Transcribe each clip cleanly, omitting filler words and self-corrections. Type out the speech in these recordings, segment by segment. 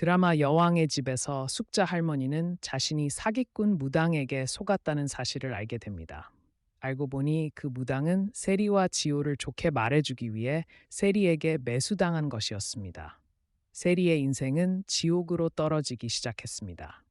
드라마 여왕의 집에서 숙자 할머니는 자신이 사기꾼 무당에게 속았다는 사실을 알게 됩니다. 알고 보니 그 무당은 세리와 지호를 좋게 말해주기 위해 세리에게 매수당한 것이었습니다. 세리의 인생은 지옥으로 떨어지기 시작했습니다.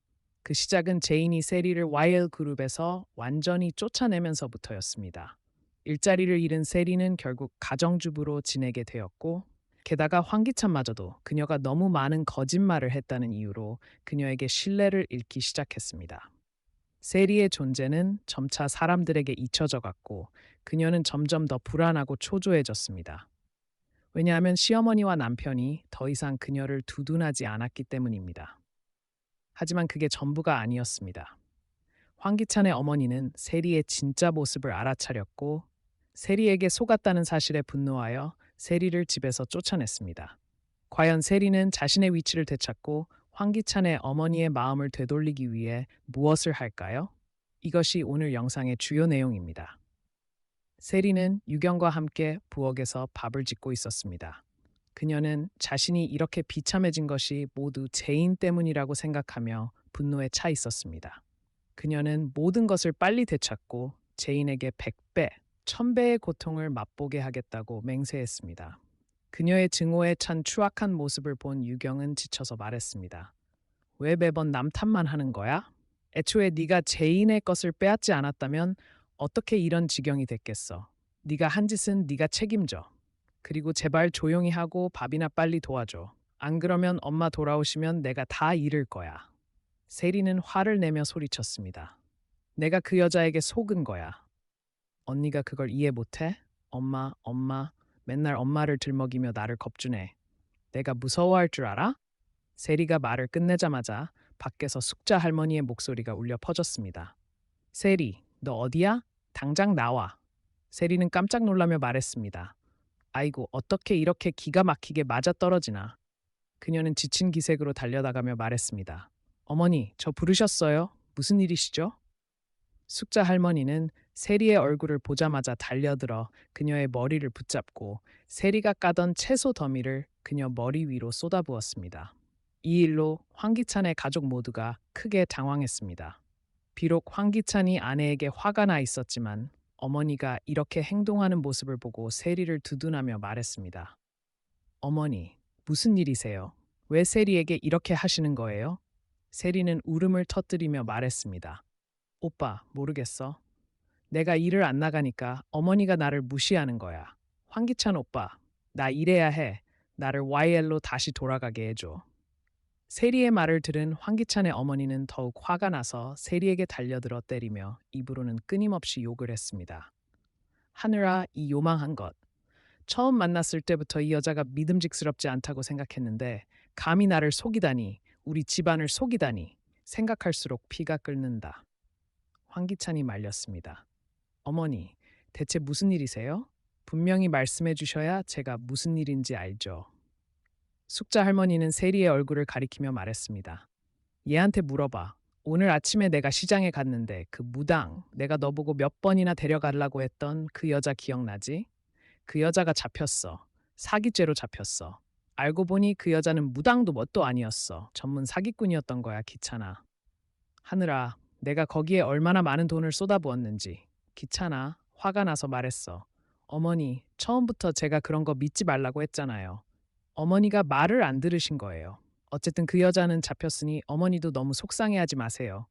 그 시작은 제인이 세리를 YL 그룹에서 완전히 쫓아내면서부터였습니다. 일자리를 잃은 세리는 결국 가정주부로 지내게 되었고, 게다가 황기찬마저도 그녀가 너무 많은 거짓말을 했다는 이유로 그녀에게 신뢰를 잃기 시작했습니다. 세리의 존재는 점차 사람들에게 잊혀져 갔고, 그녀는 점점 더 불안하고 초조해졌습니다. 왜냐하면 시어머니와 남편이 더 이상 그녀를 두둔하지 않았기 때문입니다. 하지만 그게 전부가 아니었습니다. 황기찬의 어머니는 세리의 진짜 모습을 알아차렸고, 세리에게 속았다는 사실에 분노하여 세리를 집에서 쫓아냈습니다. 과연 세리는 자신의 위치를 되찾고 황기찬의 어머니의 마음을 되돌리기 위해 무엇을 할까요? 이것이 오늘 영상의 주요 내용입니다. 세리는 유경과 함께 부엌에서 밥을 짓고 있었습니다. 그녀는 자신이 이렇게 비참해진 것이 모두 제인 때문이라고 생각하며 분노에 차 있었습니다. 그녀는 모든 것을 빨리 되찾고 제인에게 100배, 1000배의 고통을 맛보게 하겠다고 맹세했습니다. 그녀의 증오에 찬 추악한 모습을 본 유경은 지쳐서 말했습니다. 왜 매번 남 탓만 하는 거야? 애초에 네가 제인의 것을 빼앗지 않았다면 어떻게 이런 지경이 됐겠어? 네가 한 짓은 네가 책임져. 그리고 제발 조용히 하고 밥이나 빨리 도와줘. 안 그러면 엄마 돌아오시면 내가 다 잃을 거야. 세리는 화를 내며 소리쳤습니다. 내가 그 여자에게 속은 거야. 언니가 그걸 이해 못해? 엄마, 맨날 엄마를 들먹이며 나를 겁주네. 내가 무서워할 줄 알아? 세리가 말을 끝내자마자 밖에서 숙자 할머니의 목소리가 울려 퍼졌습니다. 세리, 너 어디야? 당장 나와. 세리는 깜짝 놀라며 말했습니다. 아이고, 어떻게 이렇게 기가 막히게 맞아떨어지나. 그녀는 지친 기색으로 달려나가며 말했습니다. 어머니, 저 부르셨어요? 무슨 일이시죠? 숙자 할머니는 세리의 얼굴을 보자마자 달려들어 그녀의 머리를 붙잡고 세리가 까던 채소 더미를 그녀 머리 위로 쏟아부었습니다. 이 일로 황기찬의 가족 모두가 크게 당황했습니다. 비록 황기찬이 아내에게 화가 나 있었지만 어머니가 이렇게 행동하는 모습을 보고 세리를 두둔하며 말했습니다. 어머니, 무슨 일이세요? 왜 세리에게 이렇게 하시는 거예요? 세리는 울음을 터뜨리며 말했습니다. 오빠, 모르겠어. 내가 일을 안 나가니까 어머니가 나를 무시하는 거야. 황기찬 오빠, 나 일해야 해. 나를 YL로 다시 돌아가게 해줘. 세리의 말을 들은 황기찬의 어머니는 더욱 화가 나서 세리에게 달려들어 때리며 입으로는 끊임없이 욕을 했습니다. 하늘아, 이 요망한 것. 처음 만났을 때부터 이 여자가 믿음직스럽지 않다고 생각했는데 감히 나를 속이다니, 우리 집안을 속이다니 생각할수록 피가 끓는다. 황기찬이 말렸습니다. 어머니, 대체 무슨 일이세요? 분명히 말씀해 주셔야 제가 무슨 일인지 알죠. 숙자 할머니는 세리의 얼굴을 가리키며 말했습니다. 얘한테 물어봐. 오늘 아침에 내가 시장에 갔는데 그 무당, 내가 너보고 몇 번이나 데려가려고 했던 그 여자 기억나지? 그 여자가 잡혔어. 사기죄로 잡혔어. 알고 보니 그 여자는 무당도 뭣도 아니었어. 전문 사기꾼이었던 거야, 기찬아. 하늘아, 내가 거기에 얼마나 많은 돈을 쏟아부었는지. 기찬아, 화가 나서 말했어. 어머니, 처음부터 제가 그런 거 믿지 말라고 했잖아요. 어머니가 말을 안 들으신 거예요. 어쨌든 그 여자는 잡혔으니 어머니도 너무 속상해하지 마세요.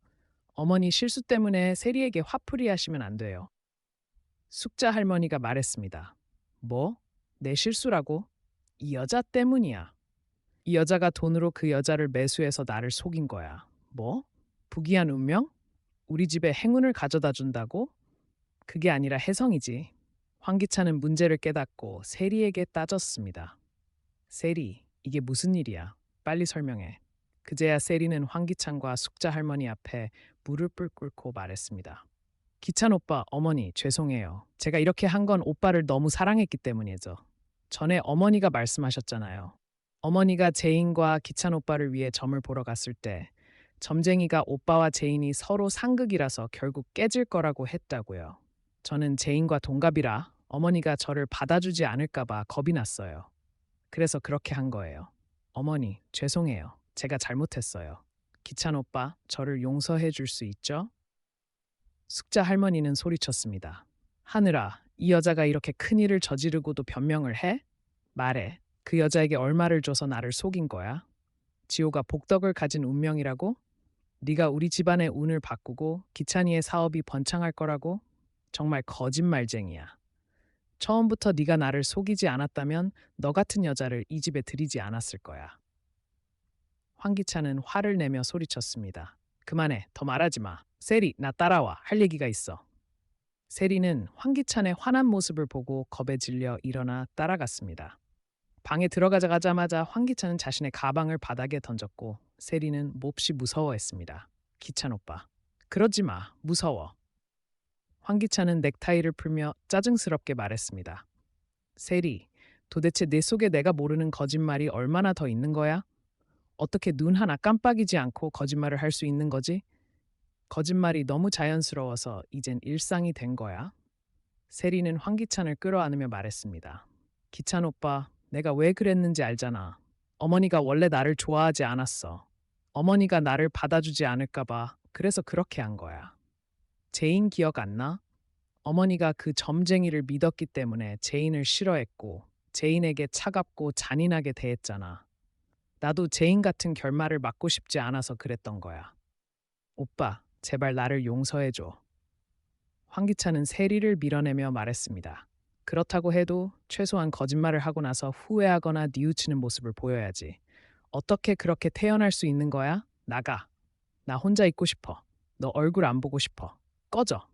어머니 실수 때문에 세리에게 화풀이 하시면 안 돼요. 숙자 할머니가 말했습니다. 뭐? 내 실수라고? 이 여자 때문이야. 이 여자가 돈으로 그 여자를 매수해서 나를 속인 거야. 뭐? 부귀한 운명? 우리 집에 행운을 가져다 준다고? 그게 아니라 혜성이지. 황기찬은 문제를 깨닫고 세리에게 따졌습니다. 세리, 이게 무슨 일이야? 빨리 설명해. 그제야 세리는 황기찬과 숙자 할머니 앞에 무릎을 꿇고 말했습니다. 기찬 오빠, 어머니, 죄송해요. 제가 이렇게 한 건 오빠를 너무 사랑했기 때문이죠. 전에 어머니가 말씀하셨잖아요. 어머니가 제인과 기찬 오빠를 위해 점을 보러 갔을 때 점쟁이가 오빠와 제인이 서로 상극이라서 결국 깨질 거라고 했다고요. 저는 제인과 동갑이라 어머니가 저를 받아주지 않을까 봐 겁이 났어요. 그래서 그렇게 한 거예요. 어머니, 죄송해요. 제가 잘못했어요. 기찬 오빠, 저를 용서해 줄 수 있죠? 숙자 할머니는 소리쳤습니다. 하늘아, 이 여자가 이렇게 큰일을 저지르고도 변명을 해? 말해. 그 여자에게 얼마를 줘서 나를 속인 거야? 지호가 복덕을 가진 운명이라고? 네가 우리 집안의 운을 바꾸고 기찬이의 사업이 번창할 거라고? 정말 거짓말쟁이야. 처음부터 네가 나를 속이지 않았다면 너 같은 여자를 이 집에 들이지 않았을 거야. 황기찬은 화를 내며 소리쳤습니다. 그만해, 더 말하지 마. 세리, 나 따라와. 할 얘기가 있어. 세리는 황기찬의 화난 모습을 보고 겁에 질려 일어나 따라갔습니다. 방에 들어가자마자 황기찬은 자신의 가방을 바닥에 던졌고 세리는 몹시 무서워했습니다. 기찬 오빠, 그러지 마. 무서워. 황기찬은 넥타이를 풀며 짜증스럽게 말했습니다. 세리, 도대체 내 속에 내가 모르는 거짓말이 얼마나 더 있는 거야? 어떻게 눈 하나 깜빡이지 않고 거짓말을 할 수 있는 거지? 거짓말이 너무 자연스러워서 이젠 일상이 된 거야. 세리는 황기찬을 끌어안으며 말했습니다. 기찬 오빠, 내가 왜 그랬는지 알잖아. 어머니가 원래 나를 좋아하지 않았어. 어머니가 나를 받아주지 않을까봐 그래서 그렇게 한 거야. 제인 기억 안 나? 어머니가 그 점쟁이를 믿었기 때문에 제인을 싫어했고 제인에게 차갑고 잔인하게 대했잖아. 나도 제인 같은 결말을 맞고 싶지 않아서 그랬던 거야. 오빠, 제발 나를 용서해줘. 황기찬은 세리를 밀어내며 말했습니다. 그렇다고 해도 최소한 거짓말을 하고 나서 후회하거나 뉘우치는 모습을 보여야지. 어떻게 그렇게 태어날 수 있는 거야? 나가. 나 혼자 있고 싶어. 너 얼굴 안 보고 싶어. 꺼져.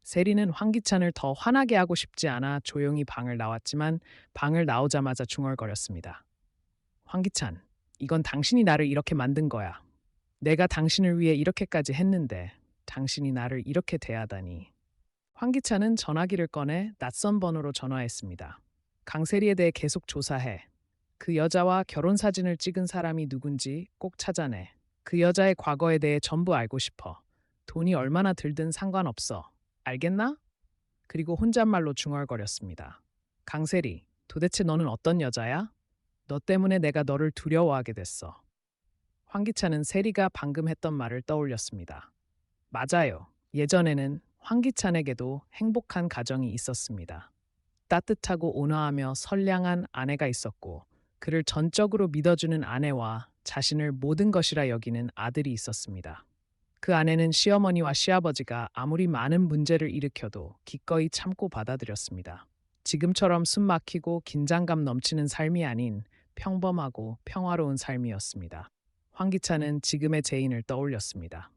세리는 황기찬을 더 화나게 하고 싶지 않아 조용히 방을 나왔지만 방을 나오자마자 중얼거렸습니다. 황기찬, 이건 당신이 나를 이렇게 만든 거야. 내가 당신을 위해 이렇게까지 했는데 당신이 나를 이렇게 대하다니. 황기찬은 전화기를 꺼내 낯선 번호로 전화했습니다. 강세리에 대해 계속 조사해. 그 여자와 결혼 사진을 찍은 사람이 누군지 꼭 찾아내. 그 여자의 과거에 대해 전부 알고 싶어. 돈이 얼마나 들든 상관없어. 알겠나? 그리고 혼잣말로 중얼거렸습니다. 강세리, 도대체 너는 어떤 여자야? 너 때문에 내가 너를 두려워하게 됐어. 황기찬은 세리가 방금 했던 말을 떠올렸습니다. 맞아요. 예전에는 황기찬에게도 행복한 가정이 있었습니다. 따뜻하고 온화하며 선량한 아내가 있었고 그를 전적으로 믿어주는 아내와 자신을 모든 것이라 여기는 아들이 있었습니다. 그 아내는 시어머니와 시아버지가 아무리 많은 문제를 일으켜도 기꺼이 참고 받아들였습니다. 지금처럼 숨막히고 긴장감 넘치는 삶이 아닌 평범하고 평화로운 삶이었습니다. 황기찬은 지금의 제인을 떠올렸습니다.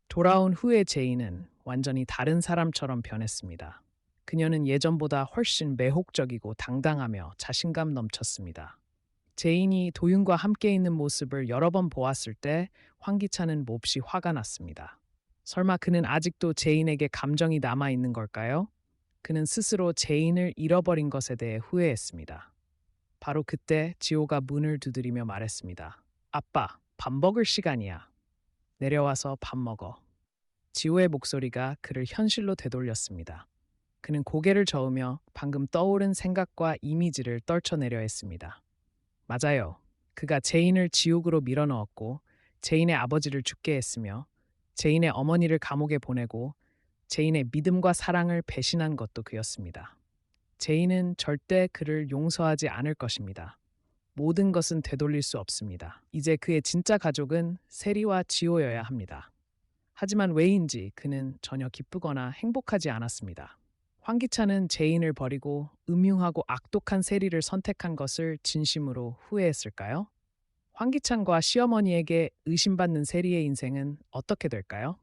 돌아온 후의 제인은 완전히 다른 사람처럼 변했습니다. 그녀는 예전보다 훨씬 매혹적이고 당당하며 자신감 넘쳤습니다. 제인이 도윤과 함께 있는 모습을 여러 번 보았을 때 황기찬은 몹시 화가 났습니다. 설마 그는 아직도 제인에게 감정이 남아 있는 걸까요? 그는 스스로 제인을 잃어버린 것에 대해 후회했습니다. 바로 그때 지호가 문을 두드리며 말했습니다. 아빠, 밥 먹을 시간이야. 내려와서 밥 먹어. 지호의 목소리가 그를 현실로 되돌렸습니다. 그는 고개를 저으며 방금 떠오른 생각과 이미지를 떨쳐내려 했습니다. 맞아요. 그가 제인을 지옥으로 밀어넣었고 제인의 아버지를 죽게 했으며 제인의 어머니를 감옥에 보내고 제인의 믿음과 사랑을 배신한 것도 그였습니다. 제인은 절대 그를 용서하지 않을 것입니다. 모든 것은 되돌릴 수 없습니다. 이제 그의 진짜 가족은 세리와 지호여야 합니다. 하지만 왜인지 그는 전혀 기쁘거나 행복하지 않았습니다. 황기찬은 제인을 버리고 음흉하고 악독한 세리를 선택한 것을 진심으로 후회했을까요? 황기찬과 시어머니에게 의심받는 세리의 인생은 어떻게 될까요?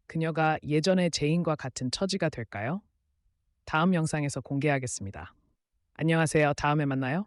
그녀가 예전의 제인과 같은 처지가 될까요? 다음 영상에서 공개하겠습니다. 안녕하세요. 다음에 만나요.